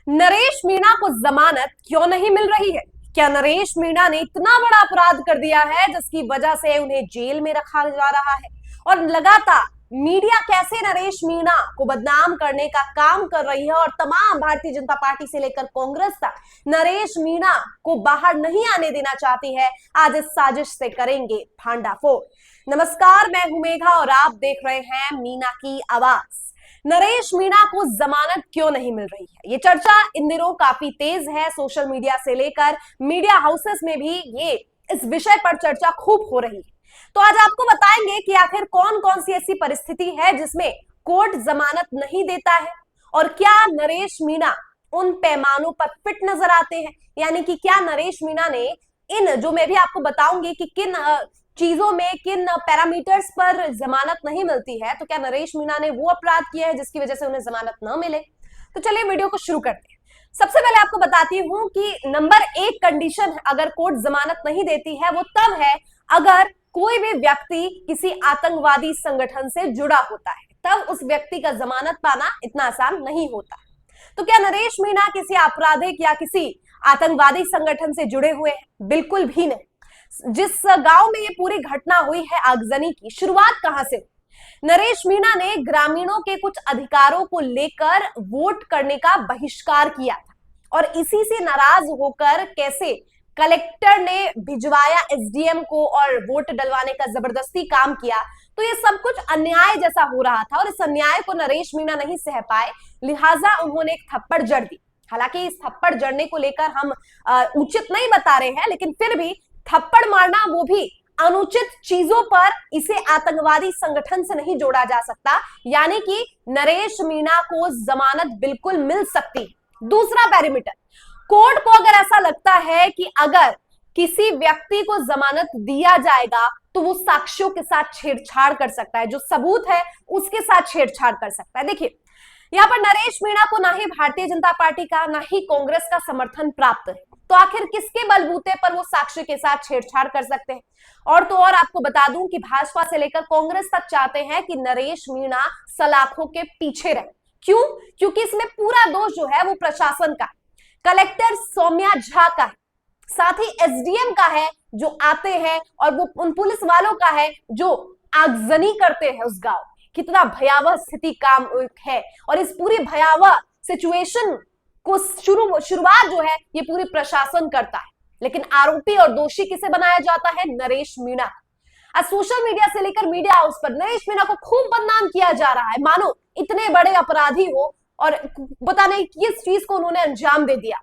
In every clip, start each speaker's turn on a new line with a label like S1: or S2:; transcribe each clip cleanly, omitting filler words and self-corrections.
S1: नरेश मीणा को जमानत क्यों नहीं मिल रही है? क्या नरेश मीणा ने इतना बड़ा अपराध कर दिया है जिसकी वजह से उन्हें जेल में रखा जा रहा है? और लगातार मीडिया कैसे नरेश मीणा को बदनाम करने का काम कर रही है और तमाम भारतीय जनता पार्टी से लेकर कांग्रेस तक नरेश मीणा को बाहर नहीं आने देना चाहती है। आज इस साजिश से करेंगे भांडाफोड़। नमस्कार, मैं हूं मेघा और आप देख रहे हैं मीना की आवाज। नरेश मीणा को जमानत क्यों नहीं मिल रही है, ये चर्चा इन दिनों काफी तेज है। सोशल मीडिया से लेकर मीडिया हाउसेस में भी ये इस विषय पर चर्चा खूब हो रही है। तो आज आपको बताएंगे कि आखिर कौन कौन सी ऐसी परिस्थिति है जिसमें कोर्ट जमानत नहीं देता है और क्या नरेश मीणा उन पैमानों पर फिट नजर आते हैं। यानी कि क्या नरेश मीणा ने इन, जो मैं भी आपको बताऊंगी कि किन चीजों में, किन पैरामीटर्स पर जमानत नहीं मिलती है, तो क्या नरेश मीणा ने वो अपराध किया है जिसकी वजह से उन्हें जमानत न मिले। तो चलिए वीडियो को शुरू करते हैं। सबसे पहले आपको बताती हूं कि नंबर 1 कंडीशन अगर कोर्ट जमानत नहीं देती है वो तब है अगर कोई भी व्यक्ति किसी आतंकवादी संगठन से जुड़ा होता है, तब उस व्यक्ति का जमानत पाना इतना आसान नहीं होता। तो क्या नरेश मीणा किसी आपराधिक या किसी आतंकवादी संगठन से जुड़े हुए हैं? बिल्कुल भी नहीं। जिस गांव में ये पूरी घटना हुई है आगजनी की, शुरुआत कहां से? नरेश मीणा ने ग्रामीणों के कुछ अधिकारों को लेकर वोट करने का बहिष्कार किया था और इसी से नाराज होकर कैसे कलेक्टर ने भिजवाया एसडीएम को और वोट डलवाने का जबरदस्ती काम किया। तो ये सब कुछ अन्याय जैसा हो रहा था और इस अन्याय को नरेश मीणा नहीं सह पाए, लिहाजा उन्होंने एक थप्पड़ जड़ दी। हालांकि इस थप्पड़ जड़ने को लेकर हम उचित नहीं बता रहे हैं, लेकिन फिर भी थप्पड़ मारना, वो भी अनुचित चीजों पर, इसे आतंकवादी संगठन से नहीं जोड़ा जा सकता। यानी कि नरेश मीणा को जमानत बिल्कुल मिल सकती। दूसरा पैरामीटर, कोर्ट को अगर ऐसा लगता है कि अगर किसी व्यक्ति को जमानत दिया जाएगा तो वो साक्ष्यों के साथ छेड़छाड़ कर सकता है, जो सबूत है उसके साथ छेड़छाड़ कर सकता है। देखिए, यहां पर नरेश मीणा को ना ही भारतीय जनता पार्टी का ना ही कांग्रेस का समर्थन प्राप्त है, तो आखिर किसके बलबूते पर वो साक्ष्य के साथ छेड़छाड़ कर सकते हैं? और तो और आपको बता दूं कि भाजपा से लेकर कांग्रेस तक चाहते हैं कि नरेश मीणा सलाखों के पीछे रहे। क्यों? क्योंकि इसमें पूरा दोष जो है वो प्रशासन का, कलेक्टर सौम्या झा का है, साथ ही एसडीएम का है जो आते हैं, और वो उन पुलिस वालों का है जो आगजनी करते हैं उस गांव। कितना भयावह स्थिति काम है और इस पूरी भयावह सिचुएशन को शुरुआत जो है ये पूरी प्रशासन करता है, लेकिन आरोपी और दोषी किसे बनाया जाता है? नरेश मीणा। आज सोशल मीडिया से लेकर मीडिया हाउस पर नरेश मीणा को खूब बदनाम किया जा रहा है, मानो इतने बड़े अपराधी हो और पता नहीं किस चीज को उन्होंने अंजाम दे दिया।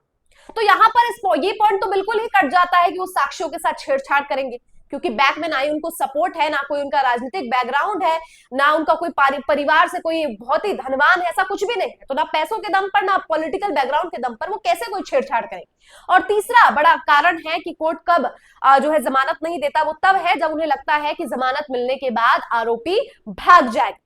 S1: तो यहां पर ये पॉइंट तो बिल्कुल ही कट जाता है कि वो साक्ष्यों के साथ छेड़छाड़ करेंगे, क्योंकि बैक में ना ही उनको सपोर्ट है, ना कोई उनका राजनीतिक बैकग्राउंड है, ना उनका कोई परिवार से कोई बहुत ही धनवान है, ऐसा कुछ भी नहीं है। तो ना पैसों के दम पर, ना पॉलिटिकल बैकग्राउंड के दम पर वो कैसे कोई छेड़छाड़ करेंगे। और तीसरा बड़ा कारण है कि कोर्ट कब जो है जमानत नहीं देता, वो तब है जब उन्हें लगता है कि जमानत मिलने के बाद आरोपी भाग जाएगा।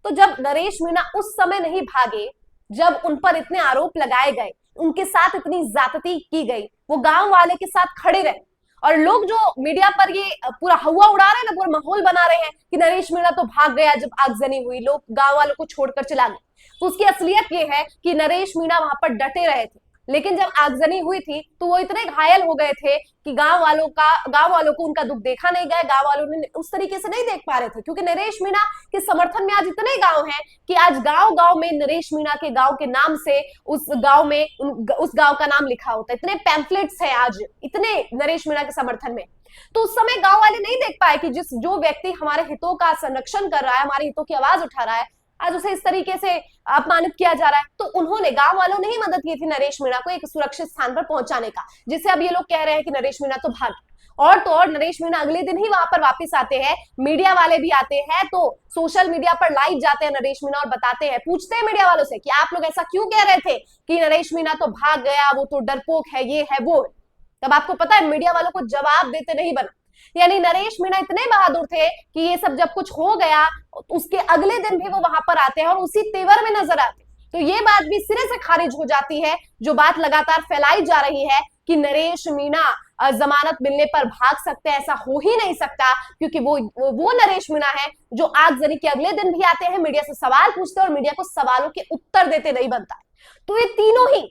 S1: तो जब नरेश मीणा उस समय नहीं भागे, जब उन पर इतने आरोप लगाए गए, उनके साथ इतनी ज्यादती की गई, वो गांव वाले के साथ खड़े रहे, और लोग जो मीडिया पर ये पूरा हवा उड़ा रहे हैं ना, पूरा माहौल बना रहे हैं कि नरेश मीणा तो भाग गया जब आगजनी हुई, लोग गांव वालों को छोड़कर चला गए। तो उसकी असलियत ये है कि नरेश मीणा वहां पर डटे रहे थे, लेकिन जब आगजनी हुई थी तो वो इतने घायल हो गए थे कि गांव वालों को उनका दुख देखा नहीं गया। गांव वालों ने उस तरीके से नहीं देख पा रहे थे, क्योंकि नरेश मीणा के समर्थन में आज इतने गांव हैं कि आज गांव गांव में नरेश मीणा के गांव के नाम से उस गांव का नाम लिखा होता है। इतने पैम्फलेट्स हैं आज, इतने नरेश मीणा के समर्थन में। तो उस समय गांव वाले नहीं देख पाए कि जो व्यक्ति हमारे हितों का संरक्षण कर रहा है, हमारे हितों की आवाज उठा रहा है, आज उसे इस तरीके से अपमानित किया जा रहा है। तो उन्होंने, गांव वालों ने ही मदद की थी नरेश मीणा को एक सुरक्षित स्थान पर पहुंचाने का, जिससे अब ये लोग कह रहे हैं कि नरेश मीणा तो भाग। और तो और नरेश मीणा अगले दिन ही वहां पर वापस आते हैं, मीडिया वाले भी आते हैं, तो सोशल मीडिया पर लाइव जाते हैं नरेश मीणा और बताते हैं, पूछते हैं मीडिया वालों से कि आप लोग ऐसा क्यों कह रहे थे कि नरेश मीणा तो भाग गया, वो तो डरपोक है, ये है वो। तब आपको पता है मीडिया वालों को जवाब देते नहीं बना। यानी नरेश मीणा इतने बहादुर थे कि ये सब जब कुछ हो गया उसके अगले दिन भी वो वहां पर आते हैं और उसी तेवर में नजर आते हैं। तो ये बात भी सिरे से खारिज हो जाती है, जो बात लगातार फैलाई जा रही है कि नरेश मीणा जमानत मिलने पर भाग सकते हैं। ऐसा हो ही नहीं सकता, क्योंकि वो नरेश मीणा है जो आगजनी के अगले दिन भी आते हैं, मीडिया से सवाल पूछते हैं और मीडिया को सवालों के उत्तर देते नहीं बनता। तो ये तीनों ही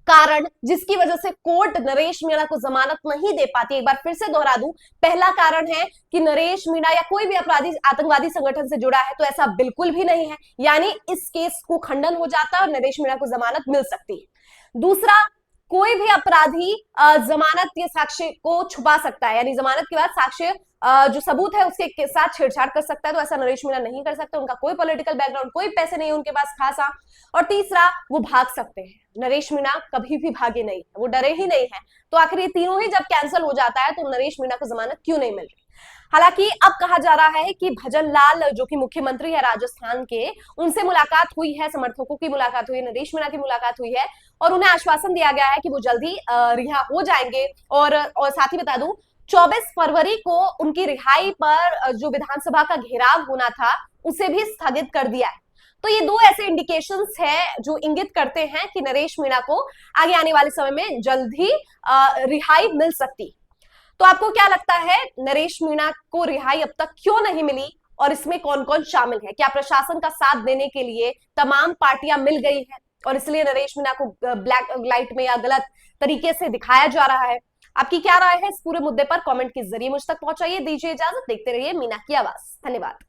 S1: कारण जिसकी वजह से कोर्ट नरेश मीणा को जमानत नहीं दे पाती। एक बार फिर से दोहरा दूं, पहला कारण है कि नरेश मीणा या कोई भी अपराधी आतंकवादी संगठन से जुड़ा है, तो ऐसा बिल्कुल भी नहीं है, यानी इस केस को खंडन हो जाता है और नरेश मीणा को जमानत मिल सकती है। दूसरा, कोई भी अपराधी जमानत के साक्ष्य को छुपा सकता है, यानी जमानत के बाद साक्ष्य जो सबूत है उसके साथ छेड़छाड़ कर सकता है, तो ऐसा नरेश मीणा नहीं कर सकते। उनका कोई पॉलिटिकल बैकग्राउंड, कोई पैसे नहीं है उनके पास खासा। और तीसरा, वो भाग सकते हैं। नरेश मीणा कभी भी भागे नहीं, वो डरे ही नहीं है। तो आखिर ये तीनों ही जब कैंसिल हो जाता है तो नरेश मीणा को जमानत क्यों नहीं मिल रही? हालांकि अब कहा जा रहा है कि भजन लाल जो कि मुख्यमंत्री है राजस्थान के, उनसे मुलाकात हुई है, समर्थकों की मुलाकात हुई है, नरेश मीणा की मुलाकात हुई है और उन्हें आश्वासन दिया गया है कि वो जल्दी रिहा हो जाएंगे। और साथ ही बता दूं, 24 फरवरी को उनकी रिहाई पर जो विधानसभा का घेराव होना था उसे भी स्थगित कर दिया है। तो ये दो ऐसे इंडिकेशंस हैं जो इंगित करते हैं कि नरेश मीणा को आगे आने वाले समय में जल्द ही रिहाई मिल सकती। तो आपको क्या लगता है, नरेश मीणा को रिहाई अब तक क्यों नहीं मिली और इसमें कौन कौन शामिल है? क्या प्रशासन का साथ देने के लिए तमाम पार्टियां मिल गई हैं और इसलिए नरेश मीणा को ब्लैक लाइट में या गलत तरीके से दिखाया जा रहा है? आपकी क्या राय है इस पूरे मुद्दे पर? कमेंट के जरिए मुझ तक पहुंचाइए। दीजिए इजाजत, देखते रहिए मीना की आवाज। धन्यवाद।